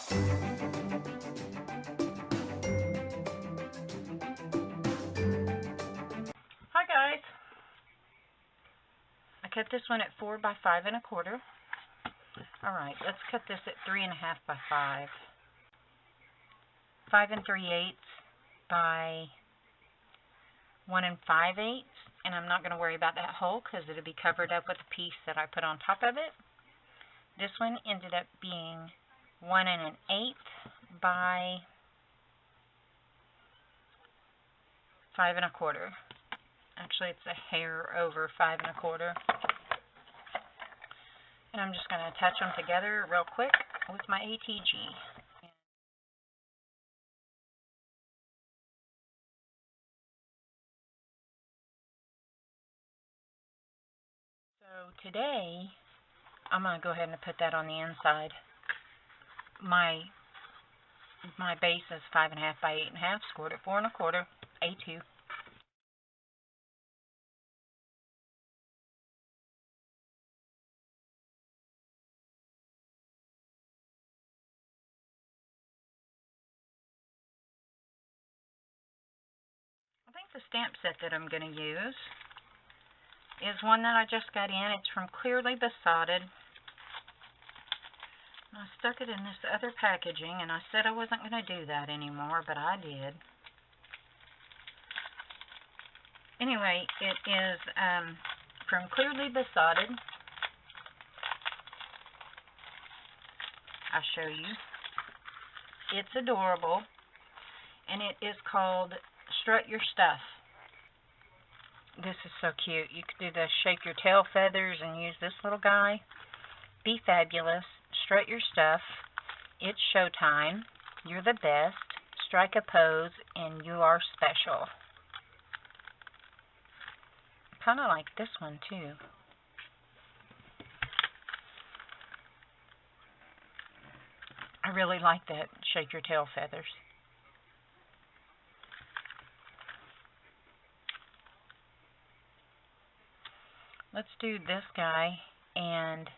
Hi guys. I cut this one at 4 by 5 1/4. Alright, let's cut this at 3 1/2 by 5. 5 3/8 by 1 5/8. And I'm not going to worry about that hole because it'll be covered up with a piece that I put on top of it. This one ended up being 1 1/8 by 5 1/4. Actually, it's a hair over 5 1/4. And I'm just going to attach them together real quick with my ATG. So today, I'm going to go ahead and put that on the inside. My base is 5 1/2 by 8 1/2, scored at 4 1/4, A2. I think the stamp set that I'm going to use is one that I just got in. It's from Clearly Besotted. I stuck it in this other packaging, and I said I wasn't going to do that anymore, but I did. Anyway, it is from Clearly Besotted. I'll show you. It's adorable, and it is called Strut Your Stuff. This is so cute. You could do the shake your tail feathers and use this little guy. Be fabulous. Strut your stuff. It's showtime. You're the best. Strike a pose, and you are special. Kind of like this one, too. I really like that shake your tail feathers. Let's do this guy, and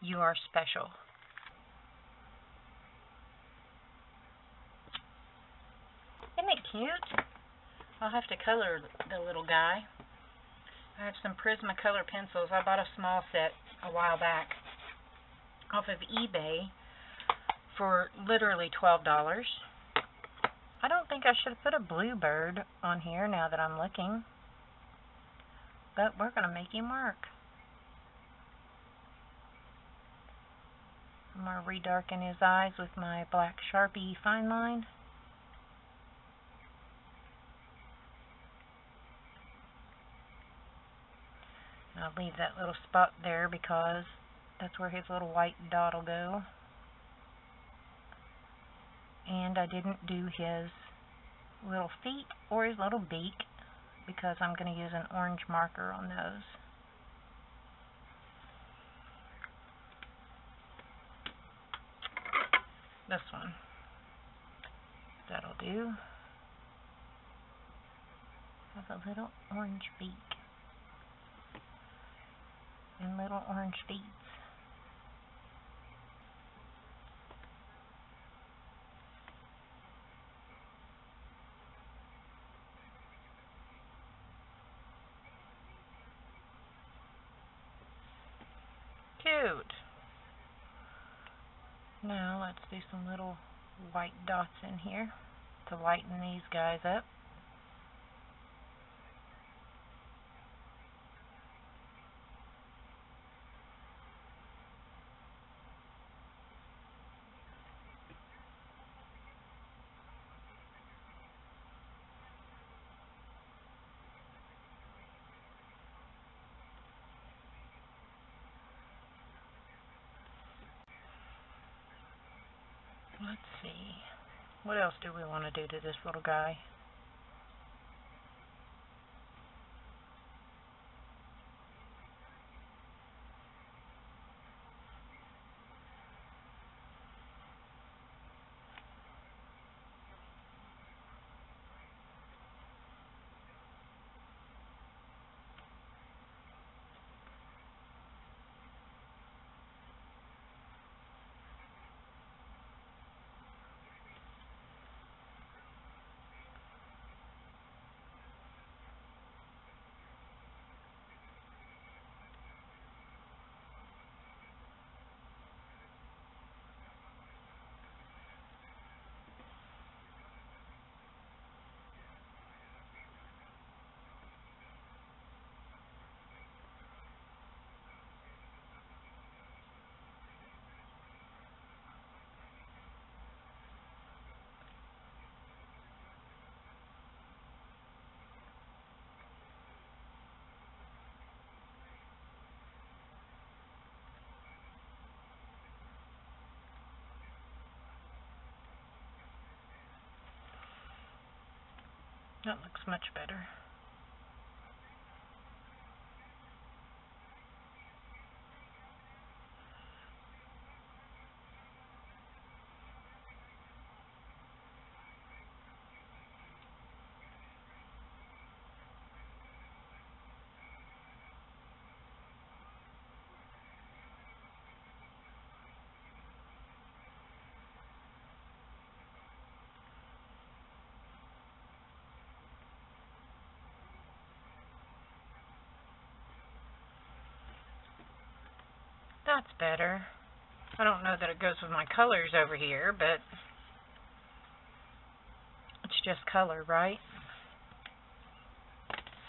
you are special. Isn't it cute? I'll have to color the little guy. I have some Prismacolor pencils. I bought a small set a while back off of eBay for literally $12. I don't think I should have put a bluebird on here now that I'm looking. But we're going to make him work. I'm going to redarken his eyes with my black Sharpie fine line. And I'll leave that little spot there because that's where his little white dot will go. And I didn't do his little feet or his little beak because I'm going to use an orange marker on those. This one. That'll do. Have a little orange beak and little orange feet. Cute. Now let's do some little white dots in here to lighten these guys up. Let's see. What else do we want to do to this little guy? That looks much better. That's better. I don't know that it goes with my colors over here, but it's just color, right?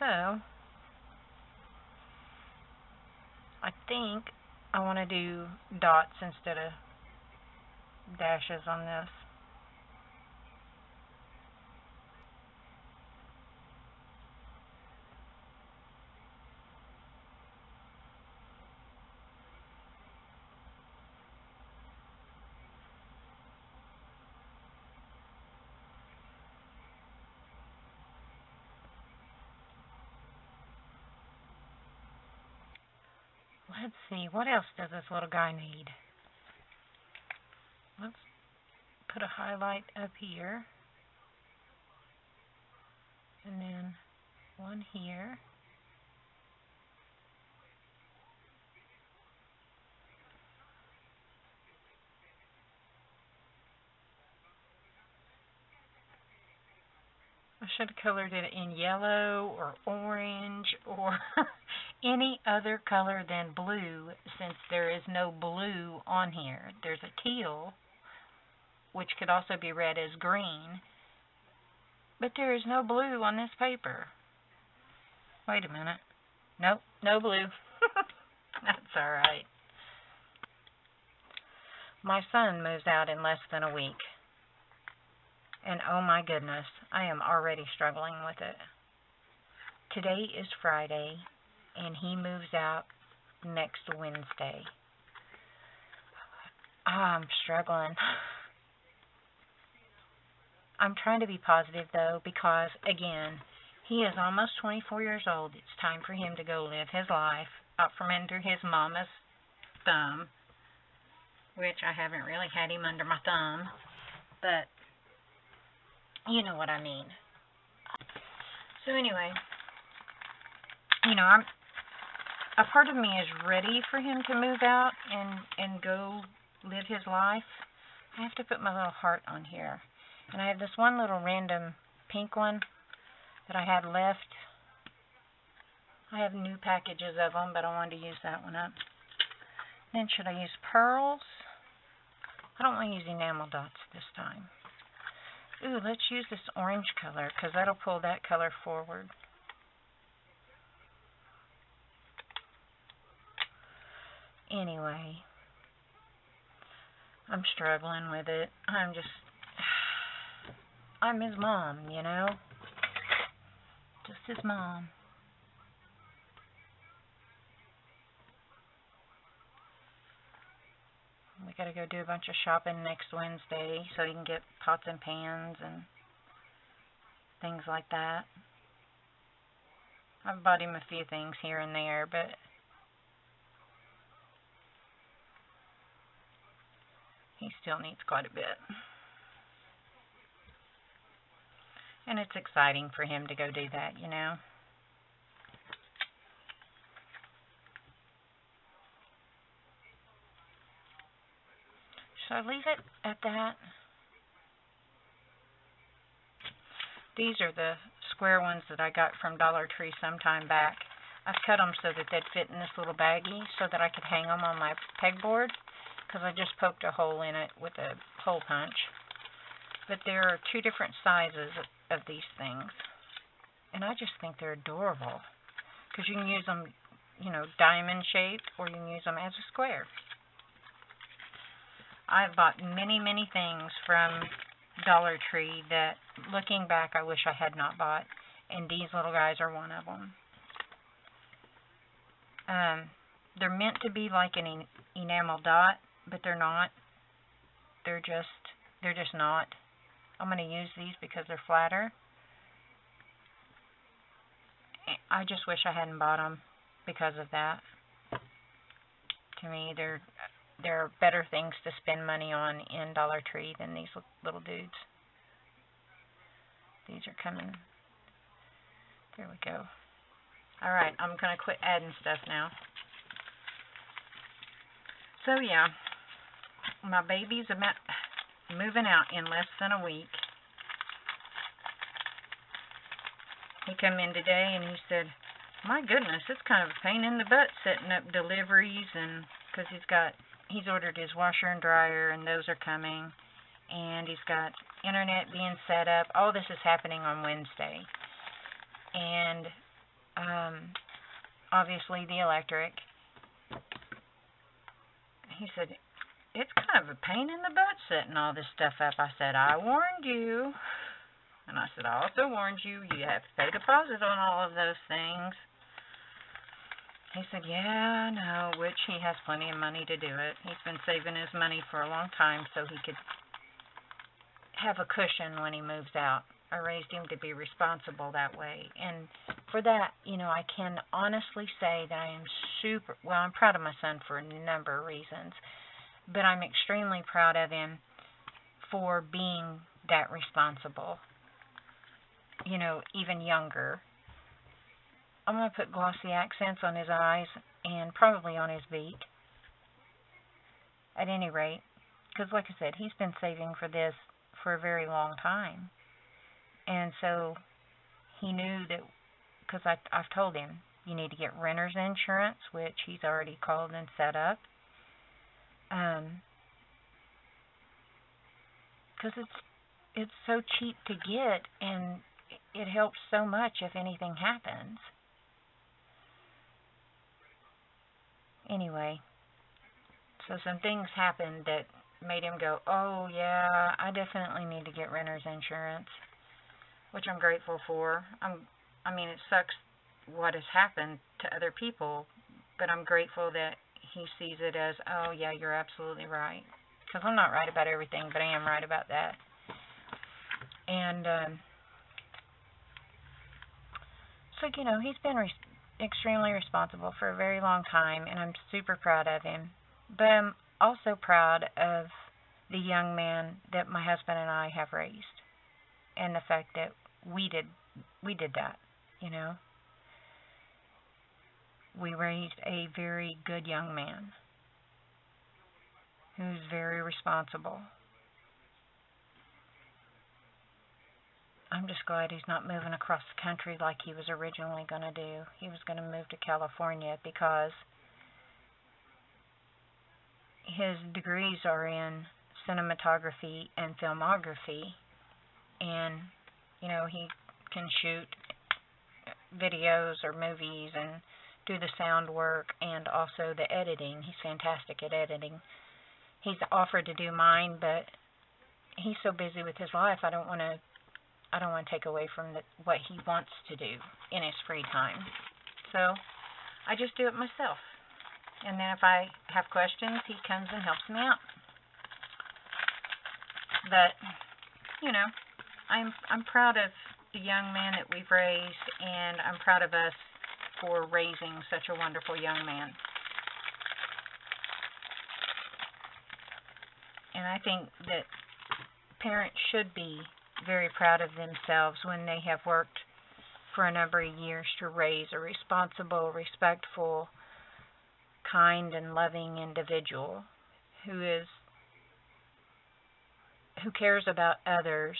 So, I think I want to do dots instead of dashes on this. Let's see, what else does this little guy need? Let's put a highlight up here. And then one here. I should have colored it in yellow or orange or any other color than blue, since there is no blue on here. There's a teal, which could also be read as green, but there is no blue on this paper. Wait a minute. Nope, no blue. That's all right. My son moves out in less than a week. And oh my goodness, I am already struggling with it. Today is Friday, and he moves out next Wednesday. I'm struggling. I'm trying to be positive, though, because, again, he is almost 24 years old. It's time for him to go live his life out from under his mama's thumb, which I haven't really had him under my thumb, but you know what I mean. So anyway, a part of me is ready for him to move out and go live his life. I have to put my little heart on here. And I have this one little random pink one that I had left. I have new packages of them, but I wanted to use that one up. Then should I use pearls? I don't want to use enamel dots this time. Ooh, let's use this orange color, because that'll pull that color forward. Anyway, I'm struggling with it. I'm his mom, just his mom. We gotta go do a bunch of shopping next Wednesday so he can get pots and pans and things like that. I've bought him a few things here and there, but he still needs quite a bit. And it's exciting for him to go do that, Should I leave it at that? These are the square ones that I got from Dollar Tree some time back. I've cut them so that they'd fit in this little baggie so that I could hang them on my pegboard, because I just poked a hole in it with a hole punch. But there are two different sizes of these things, and I just think they're adorable, because you can use them, diamond shaped, or you can use them as a square. I've bought many, many things from Dollar Tree that, looking back, I wish I had not bought, and these little guys are one of them. They're meant to be like an enamel dot, but they're not. They're just not. I'm going to use these because they're flatter, I just wish I hadn't bought them because of that. To me, there are better things to spend money on in Dollar Tree than these little dudes. These are coming. There we go. Alright, I'm going to quit adding stuff now. So yeah, my baby's about moving out in less than a week. He came in today and he said, my goodness, it's kind of a pain in the butt setting up deliveries, and because he's ordered his washer and dryer, and those are coming, and he's got internet being set up. All this is happening on Wednesday, and obviously the electric. He said, it's kind of a pain in the butt setting all this stuff up. I said, I warned you. And I said, I also warned you, you have to pay deposit on all of those things. He said, yeah, I know, which he has plenty of money to do it. He's been saving his money for a long time so he could have a cushion when he moves out. I raised him to be responsible that way. And for that, I can honestly say that I am I'm proud of my son for a number of reasons. But I'm extremely proud of him for being that responsible. Even younger. I'm going to put glossy accents on his eyes and probably on his beak. At any rate, because like I said, he's been saving for this for a very long time. And so he knew that, because I've told him, you need to get renter's insurance, which he's already called and set up. Because it's so cheap to get, and it helps so much if anything happens. Anyway, so some things happened that made him go, oh yeah, I definitely need to get renter's insurance, which I'm grateful for. It sucks what has happened to other people, but I'm grateful that he sees it as, oh yeah, you're absolutely right. Because I'm not right about everything, but I am right about that. And so, he's been extremely responsible for a very long time, and I'm super proud of him. But I'm also proud of the young man that my husband and I have raised, and the fact that we did that, We raised a very good young man who's very responsible. I'm just glad he's not moving across the country like he was originally going to do. He was going to move to California because his degrees are in cinematography and filmography, and, he can shoot videos or movies and do the sound work and also the editing. He's fantastic at editing. He's offered to do mine, but he's so busy with his life, I don't want to take away from what he wants to do in his free time. So I just do it myself. And then if I have questions, he comes and helps me out. But, I'm proud of the young man that we've raised, and I'm proud of us for raising such a wonderful young man. And I think that parents should be very proud of themselves when they have worked for a number of years to raise a responsible, respectful, kind, and loving individual who cares about others.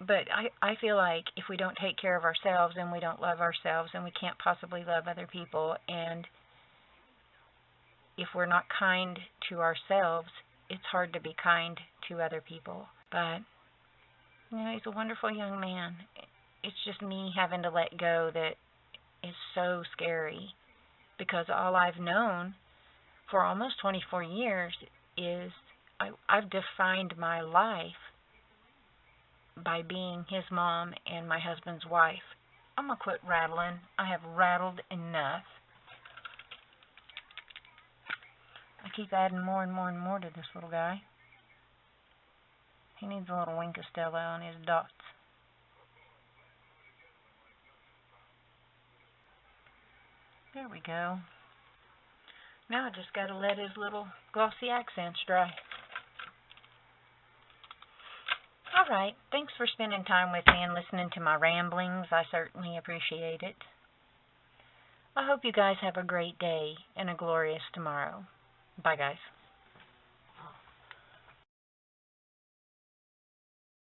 But I feel like if we don't take care of ourselves and we don't love ourselves, then we can't possibly love other people. And if we're not kind to ourselves, it's hard to be kind to other people. But, he's a wonderful young man. It's just me having to let go that is so scary, because all I've known for almost 24 years is I've defined my life by being his mom and my husband's wife. I'm going to quit rattling. I have rattled enough. I keep adding more and more and more to this little guy. He needs a little Wink Costello on his dots. we go. Now I just got to let his little glossy accents dry. Alright, thanks for spending time with me and listening to my ramblings. I certainly appreciate it. I hope you guys have a great day and a glorious tomorrow. Bye, guys.